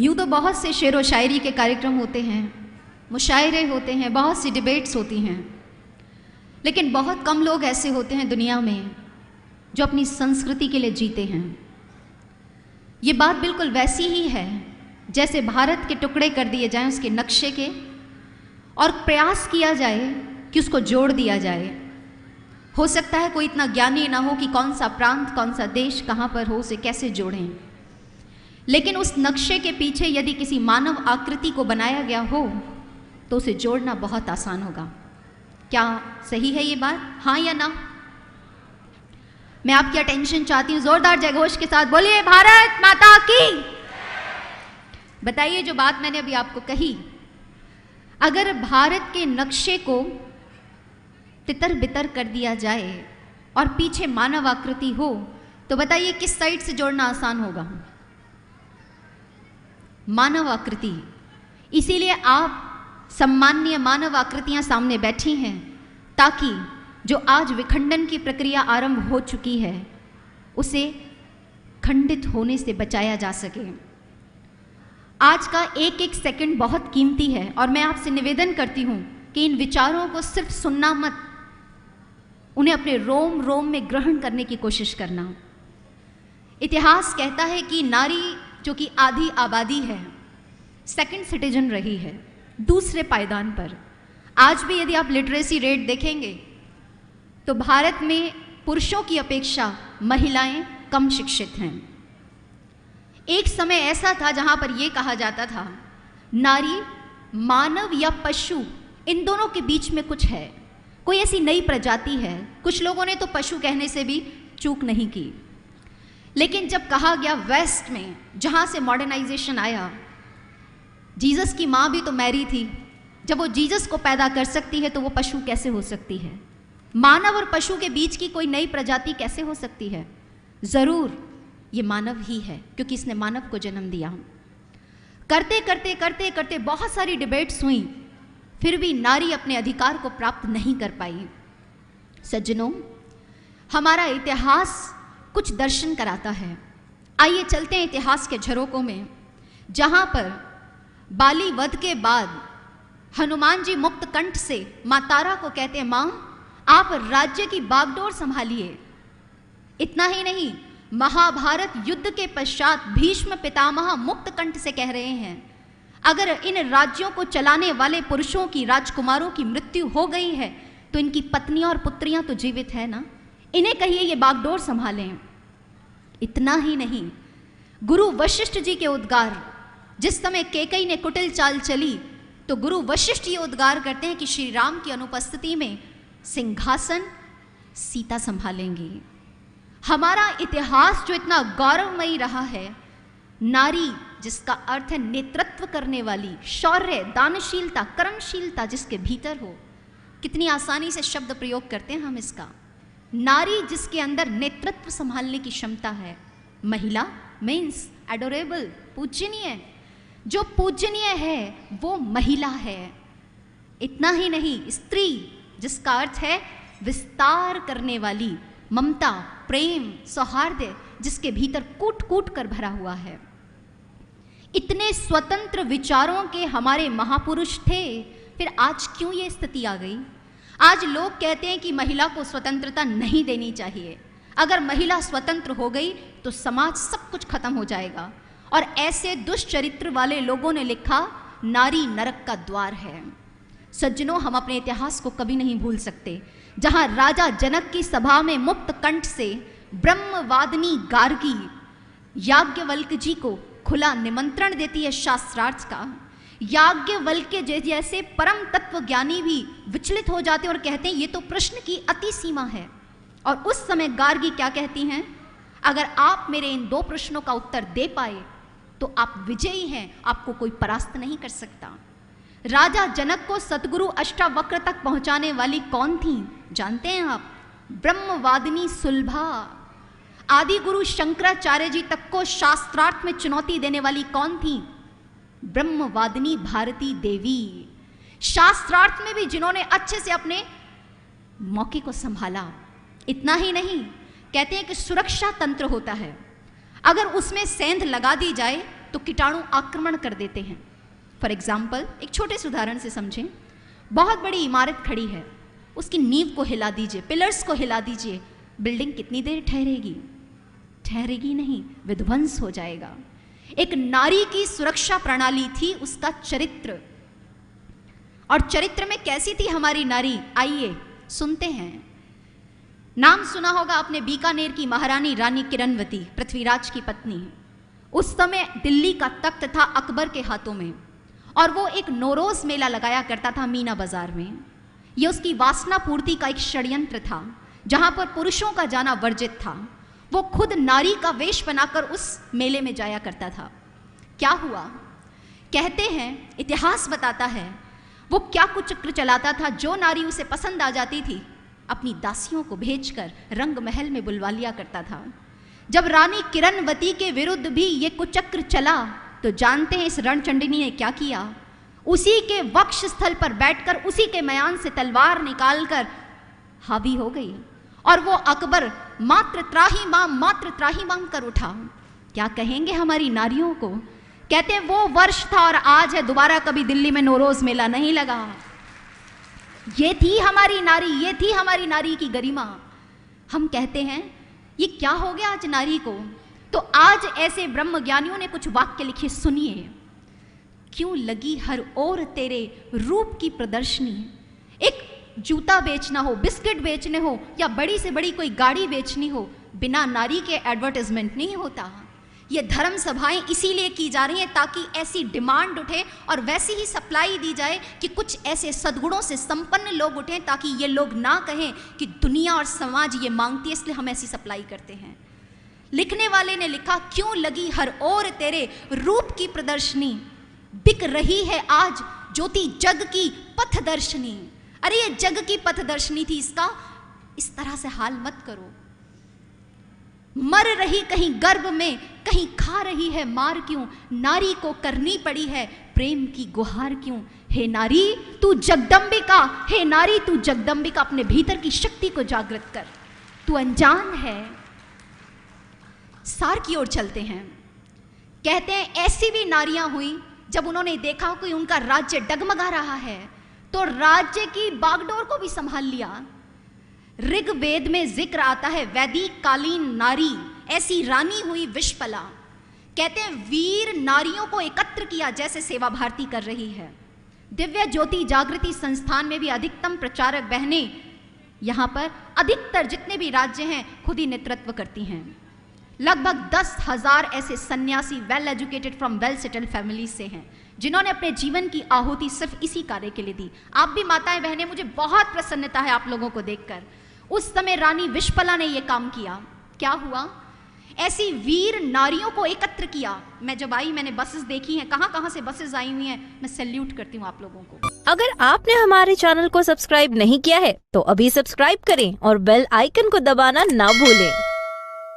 यूँ तो बहुत से शेर व शायरी के कार्यक्रम होते हैं, मुशायरे होते हैं, बहुत सी डिबेट्स होती हैं, लेकिन बहुत कम लोग ऐसे होते हैं दुनिया में जो अपनी संस्कृति के लिए जीते हैं। ये बात बिल्कुल वैसी ही है जैसे भारत के टुकड़े कर दिए जाएं उसके नक्शे के, और प्रयास किया जाए कि उसको जोड़ दिया जाए। हो सकता है कोई इतना ज्ञानी ना हो कि कौन सा प्रांत, कौन सा देश कहाँ पर हो, उसे कैसे जोड़ें, लेकिन उस नक्शे के पीछे यदि किसी मानव आकृति को बनाया गया हो तो उसे जोड़ना बहुत आसान होगा। क्या सही है ये बात? हाँ या ना? मैं आपकी अटेंशन चाहती हूँ, जोरदार जयघोष के साथ बोलिए भारत माता की। बताइए, जो बात मैंने अभी आपको कही, अगर भारत के नक्शे को तितर बितर कर दिया जाए और पीछे मानव आकृति हो तो बताइए किस साइड से जोड़ना आसान होगा? मानव आकृति। इसीलिए आप सम्माननीय मानव आकृतियां सामने बैठी हैं ताकि जो आज विखंडन की प्रक्रिया आरंभ हो चुकी है उसे खंडित होने से बचाया जा सके। आज का एक एक सेकंड बहुत कीमती है और मैं आपसे निवेदन करती हूं कि इन विचारों को सिर्फ सुनना मत, उन्हें अपने रोम रोम में ग्रहण करने की कोशिश करना। इतिहास कहता है कि नारी जो कि आधी आबादी है, सेकंड सिटीजन रही है, दूसरे पायदान पर। आज भी यदि आप लिटरेसी रेट देखेंगे तो भारत में पुरुषों की अपेक्षा महिलाएं कम शिक्षित हैं। एक समय ऐसा था जहां पर यह कहा जाता था नारी मानव या पशु, इन दोनों के बीच में कुछ है, कोई ऐसी नई प्रजाति है। कुछ लोगों ने तो पशु कहने से भी चूक नहीं की, लेकिन जब कहा गया वेस्ट में, जहां से मॉडर्नाइजेशन आया, जीसस की माँ भी तो मैरी थी, जब वो जीसस को पैदा कर सकती है तो वो पशु कैसे हो सकती है? मानव और पशु के बीच की कोई नई प्रजाति कैसे हो सकती है? जरूर ये मानव ही है, क्योंकि इसने मानव को जन्म दिया। करते करते करते करते बहुत सारी डिबेट्स हुई, फिर भी नारी अपने अधिकार को प्राप्त नहीं कर पाई। सज्जनों, हमारा इतिहास कुछ दर्शन कराता है। आइए चलते हैं इतिहास के झरोकों में, जहां पर बाली वध के बाद हनुमान जी मुक्त कंठ से मां तारा को कहते हैं, मां आप राज्य की बागडोर संभालिए। इतना ही नहीं, महाभारत युद्ध के पश्चात भीष्म पितामह मुक्त कंठ से कह रहे हैं, अगर इन राज्यों को चलाने वाले पुरुषों की, राजकुमारों की मृत्यु हो गई है तो इनकी पत्नियां और पुत्रियां तो जीवित है ना, इन्हें कहिए ये बागडोर संभालें। इतना ही नहीं, गुरु वशिष्ठ जी के उद्गार, जिस समय कैकेयी ने कुटिल चाल चली तो गुरु वशिष्ठ ये उद्गार करते हैं कि श्री राम की अनुपस्थिति में सिंहासन सीता संभालेंगी। हमारा इतिहास जो इतना गौरवमयी रहा है, नारी जिसका अर्थ है नेतृत्व करने वाली, शौर्य, दानशीलता, कर्मशीलता जिसके भीतर हो, कितनी आसानी से शब्द प्रयोग करते हैं हम इसका। नारी जिसके अंदर नेतृत्व संभालने की क्षमता है। महिला मीन्स एडोरेबल, पूजनीय। जो पूजनीय है वो महिला है। इतना ही नहीं, स्त्री जिसका अर्थ है विस्तार करने वाली, ममता, प्रेम, सौहार्द जिसके भीतर कूट कूट कर भरा हुआ है। इतने स्वतंत्र विचारों के हमारे महापुरुष थे, फिर आज क्यों ये स्थिति आ गई? आज लोग कहते हैं कि महिला को स्वतंत्रता नहीं देनी चाहिए। अगर महिला स्वतंत्र हो गई तो समाज सब कुछ खत्म हो जाएगा। और ऐसे दुष्चरित्र वाले लोगों ने लिखा, नारी नरक का द्वार है। सज्जनों, हम अपने इतिहास को कभी नहीं भूल सकते, जहां राजा जनक की सभा में मुक्त कंठ से ब्रह्मवादिनी गार्गी याज्ञवल्क्य जी को खुला निमंत्रण देती है शास्त्रार्थ का। याज्ञवल्क्य जैसे परम तत्व ज्ञानी भी विचलित हो जाते हैं और कहते हैं ये तो प्रश्न की अति सीमा है। और उस समय गार्गी क्या कहती हैं? अगर आप मेरे इन दो प्रश्नों का उत्तर दे पाए तो आप विजयी हैं, आपको कोई परास्त नहीं कर सकता। राजा जनक को सतगुरु अष्टावक्र तक पहुंचाने वाली कौन थी जानते हैं आप? ब्रह्मवादिनी सुलभा। आदि गुरु शंकराचार्य जी तक को शास्त्रार्थ में चुनौती देने वाली कौन थी? ब्रह्मवादिनी भारती देवी। शास्त्रार्थ में भी जिन्होंने अच्छे से अपने मौके को संभाला। इतना ही नहीं, कहते हैं कि सुरक्षा तंत्र होता है, अगर उसमें सेंध लगा दी जाए तो कीटाणु आक्रमण कर देते हैं। फॉर एग्जाम्पल, एक छोटे से उदाहरण से समझें। बहुत बड़ी इमारत खड़ी है, उसकी नींव को हिला दीजिए, पिलर्स को हिला दीजिए, बिल्डिंग कितनी देर ठहरेगी? ठहरेगी नहीं, विध्वंस हो जाएगा। एक नारी की सुरक्षा प्रणाली थी उसका चरित्र। और चरित्र में कैसी थी हमारी नारी? आइए सुनते हैं। नाम सुना होगा आपने बीकानेर की महारानी रानी किरणवती, पृथ्वीराज की पत्नी। उस समय दिल्ली का तख्त था अकबर के हाथों में, और वो एक नौरोज मेला लगाया करता था मीना बाजार में। ये उसकी वासना पूर्ति का एक षड्यंत्र था, जहां पर पुरुषों का जाना वर्जित था। वो खुद नारी का वेश बनाकर उस मेले में जाया करता था। क्या हुआ? कहते हैं, इतिहास बताता है, वो क्या कुछ चक्र चलाता था। जो नारी उसे पसंद आ जाती थी, अपनी दासियों को भेजकर रंग महल में बुलवा लिया करता था। जब रानी किरणवती के विरुद्ध भी ये कुचक्र चला, तो जानते हैं इस रणचंडिनी ने क्या किया? उसी के वक्ष स्थल पर बैठकर उसी के मयान से तलवार निकालकर हावी हो गई, और वो अकबर मात्र त्राहिमाम कर उठा। क्या कहेंगे हमारी नारियों को? कहते हैं वो वर्ष था और आज है, दोबारा कभी दिल्ली में नौरोज मेला नहीं लगा। ये थी हमारी नारी, ये थी हमारी नारी की गरिमा। हम कहते हैं ये क्या हो गया आज नारी को? तो आज ऐसे ब्रह्म ज्ञानियों ने कुछ वाक्य लिखे, सुनिए। क्यों लगी हर ओर तेरे रूप की प्रदर्शनी। एक जूता बेचना हो, बिस्किट बेचने हो, या बड़ी से बड़ी कोई गाड़ी बेचनी हो, बिना नारी के एडवर्टाइजमेंट नहीं होता। ये धर्म सभाएं इसीलिए की जा रही हैं ताकि ऐसी डिमांड उठे और वैसी ही सप्लाई दी जाए कि कुछ ऐसे सद्गुणों से संपन्न लोग उठें, ताकि ये लोग ना कहें कि दुनिया और समाज ये मांगती है इसलिए हम ऐसी सप्लाई करते हैं। लिखने वाले ने लिखा, क्यों लगी हर ओर तेरे रूप की प्रदर्शनी, बिक रही है आज ज्योति जग की पथदर्शनी। अरे ये जग की पथदर्शनी थी, इसका इस तरह से हाल मत करो। मर रही कहीं गर्भ में, कहीं खा रही है मार क्यों, नारी को करनी पड़ी है प्रेम की गुहार क्यों। हे नारी तू जगदम्बिका, हे नारी तू जगदम्बिका, अपने भीतर की शक्ति को जागृत कर, तू अनजान है। सार की ओर चलते हैं। कहते हैं ऐसी भी नारियां हुई जब उन्होंने देखा कि उनका राज्य डगमगा रहा है, तो राज्य की बागडोर को भी संभाल लिया। ऋग्वेद में जिक्र आता है, वैदिक कालीन नारी ऐसी रानी हुई विश्वपला। कहते हैं वीर नारियों को एकत्र किया जैसे सेवा भारती कर रही है। दिव्य ज्योति जागृति संस्थान में भी अधिकतम प्रचारक बहनें यहाँ पर अधिकतर जितने भी राज्य हैं खुद ही नेतृत्व करती हैं। लगभग 10,000 ऐसे सन्यासी well educated from well settled family से हैं, जिन्होंने अपने जीवन की आहुति सिर्फ इसी कार्य के लिए दी। आप भी माताएं बहनें, मुझे बहुत प्रसन्नता है आप लोगों को देखकर। उस समय रानी विश्वपला ने यह काम किया। क्या हुआ? ऐसी वीर नारियों को एकत्र किया। मैं जब आई, मैंने बसेस देखी हैं, कहां कहां से बसेस आई हुई हैं। मैं सैल्यूट करती हूँ आप लोगों को। अगर आपने हमारे चैनल को सब्सक्राइब नहीं किया है तो अभी सब्सक्राइब करें और बेल आइकन को दबाना ना भूलें।